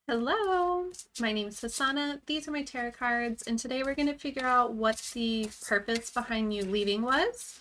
Hello, my name is Hasana. These are my tarot cards, and today we're going to figure out what the purpose behind you leaving was.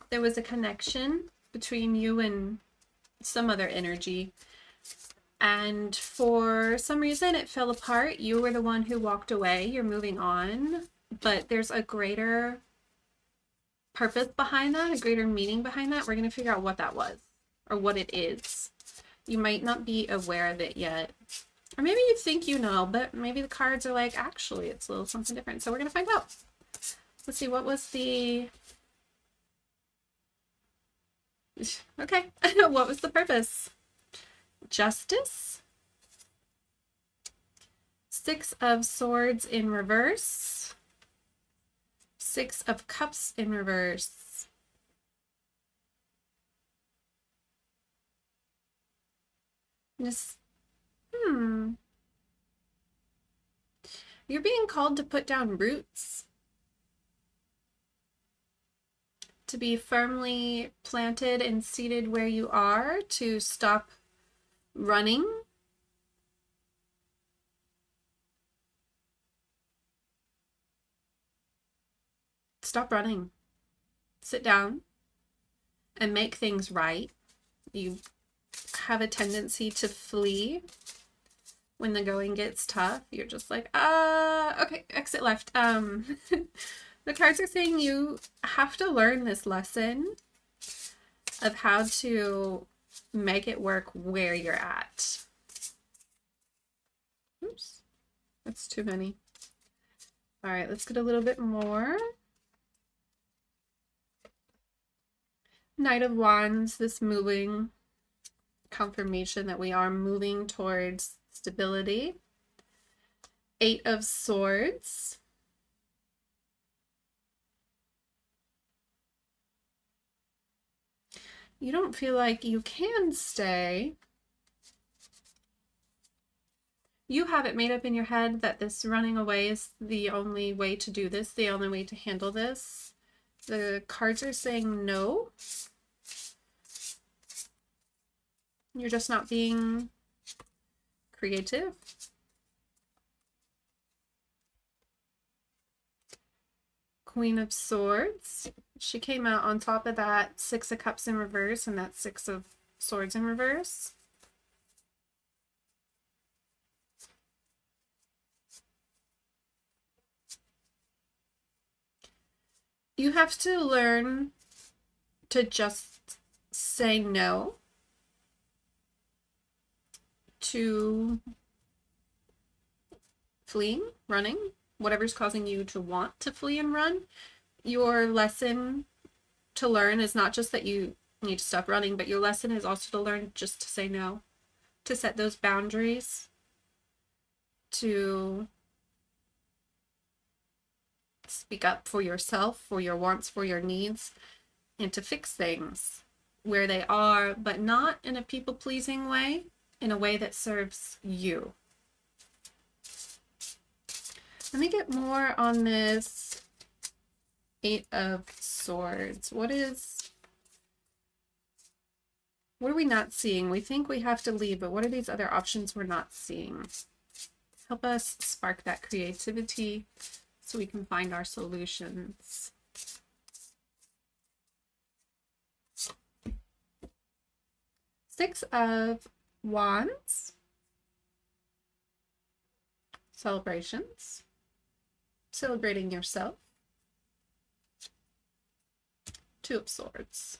There was a connection between you and some other energy, and for some reason it fell apart. You were the one who walked away. You're moving on, but there's a greater purpose behind that, a greater meaning behind that. We're going to figure out what that was or what it is. You might not be aware of it yet. Or maybe you think you know, but maybe the cards are like, actually, it's a little something different. So we're going to find out. Let's see, what was the... Okay, what was the purpose? Justice. Six of Swords in reverse. Six of Cups in reverse. Just, You're being called to put down roots. To be firmly planted and seated where you are, to stop running. Stop running. Sit down and make things right. You have a tendency to flee when the going gets tough. You're just like, okay, exit left. The cards are saying you have to learn this lesson of how to make it work where you're at. Oops, that's too many. All right, let's get a little bit more. Knight of Wands, this moving confirmation that we are moving towards stability. Eight of Swords. You don't feel like you can stay. You have it made up in your head that this running away is the only way to do this, the only way to handle this. The cards are saying no. You're just not being creative. Queen of Swords. She came out on top of that Six of Cups in reverse and that Six of Swords in reverse. You have to learn to just say no to fleeing, running, whatever's causing you to want to flee and run. Your lesson to learn is not just that you need to stop running, but your lesson is also to learn just to say no, to set those boundaries, to speak up for yourself, for your wants, for your needs, and to fix things where they are, but not in a people-pleasing way, in a way that serves you. Let me get more on this Eight of Swords. What are we not seeing? We think we have to leave, but what are these other options we're not seeing? Help us spark that creativity so we can find our solutions. Six of Wands. Celebrations. Celebrating yourself. Two of Swords.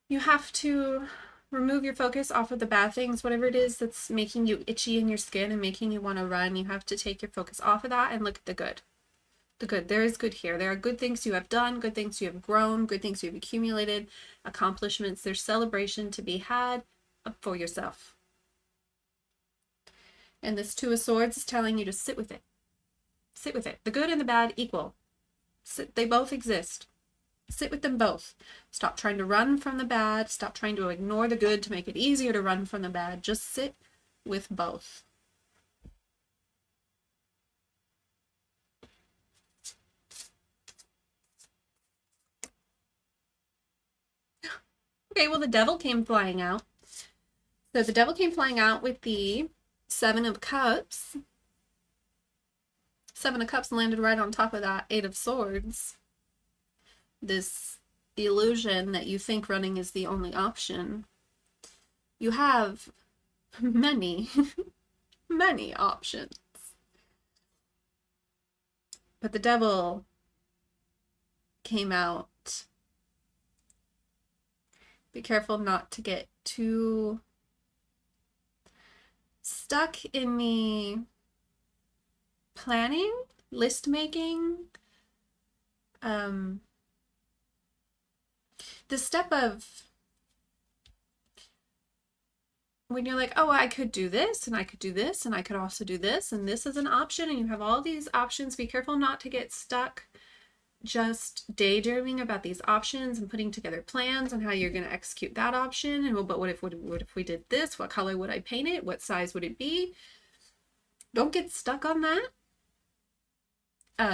You have to remove your focus off of the bad things, whatever it is that's making you itchy in your skin and making you want to run. You have to take your focus off of that and look at the good. The good. There is good here. There are good things you have done, good things you have grown, good things you have accumulated, accomplishments. There's celebration to be had for yourself. And this Two of Swords is telling you to sit with it. Sit with it. The good and the bad equal. They both exist. Sit with them both. Stop trying to run from the bad. Stop trying to ignore the good to make it easier to run from the bad. Just sit with both. Okay, well, the devil came flying out. So the devil came flying out with the Seven of Cups. Seven of Cups landed right on top of that Eight of Swords. This illusion that you think running is the only option. You have many, many options. But the devil came out. Be careful not to get too stuck in the planning, list making, the step of when you're like, oh, I could do this and I could do this and I could also do this and this is an option and you have all these options. Be careful not to get stuck just daydreaming about these options and putting together plans on how you're going to execute that option. And well, but what if we did this? What color would I paint it? What size would it be? Don't get stuck on that.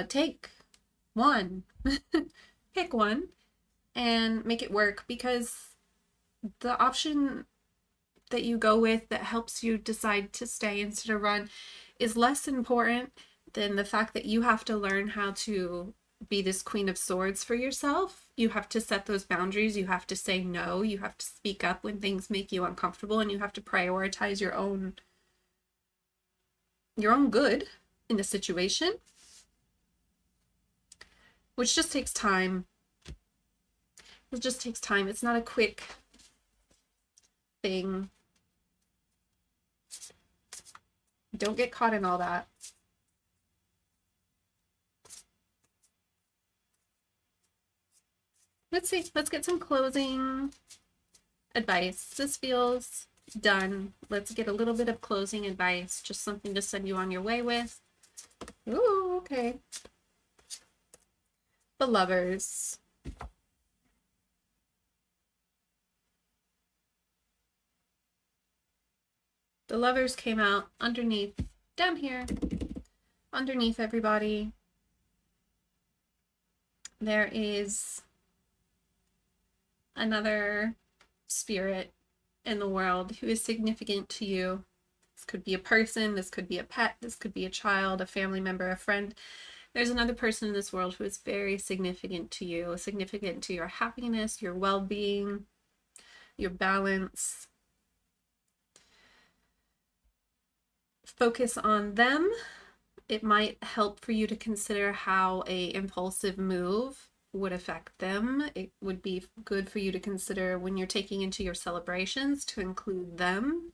Take one, pick one, and make it work, because the option that you go with that helps you decide to stay instead of run is less important than the fact that you have to learn how to be this Queen of Swords for yourself. You have to set those boundaries. You have to say no. You have to speak up when things make you uncomfortable, and you have to prioritize your own good in the situation, which just takes time. It just takes time. It's not a quick thing. Don't get caught in all that. Let's see. Let's get some closing advice. This feels done. Let's get a little bit of closing advice. Just something to send you on your way with. Ooh, okay. The Lovers. The Lovers came out underneath, down here, underneath everybody. There is another spirit in the world who is significant to you. This could be a person, this could be a pet, this could be a child, a family member, a friend. There's another person in this world who is very significant to you, significant to your happiness, your well-being, your balance. Focus on them. It might help for you to consider how an impulsive move would affect them. It would be good for you to consider when you're taking into your celebrations to include them.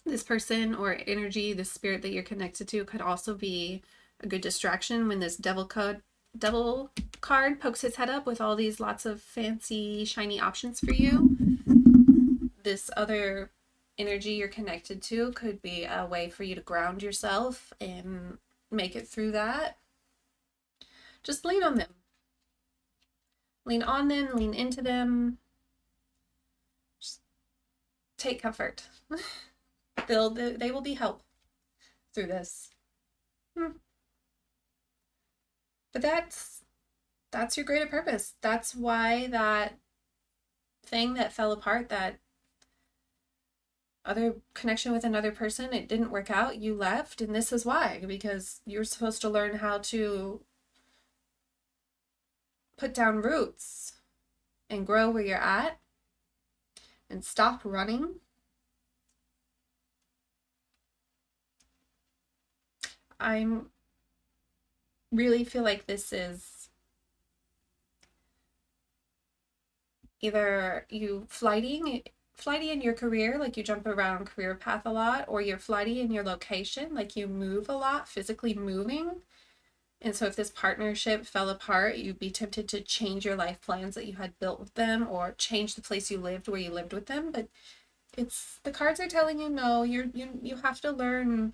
This person or energy, the spirit that you're connected to, could also be a good distraction when this devil card pokes his head up with all these lots of fancy, shiny options for you. This other energy you're connected to could be a way for you to ground yourself and make it through that. Just lean on them. Lean on them, lean into them. Just take comfort. They will be help through this. But that's your greater purpose. That's why that thing that fell apart, that other connection with another person, it didn't work out, you left, and this is why, because you're supposed to learn how to put down roots and grow where you're at and stop running. I really feel like this is either you flighty in your career, like you jump around career path a lot, or you're flighty in your location, like you move a lot, physically moving. And so if this partnership fell apart, you'd be tempted to change your life plans that you had built with them, or change the place you lived where you lived with them. But it's, the cards are telling you, no, you have to learn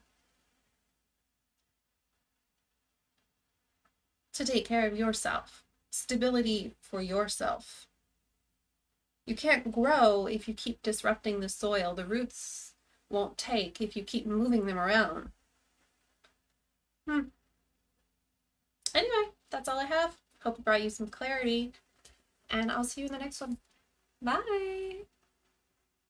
to take care of yourself. Stability for yourself. You can't grow if you keep disrupting the soil. The roots won't take if you keep moving them around. Anyway, that's all I have. Hope it brought you some clarity. and I'll see you in the next one. Bye!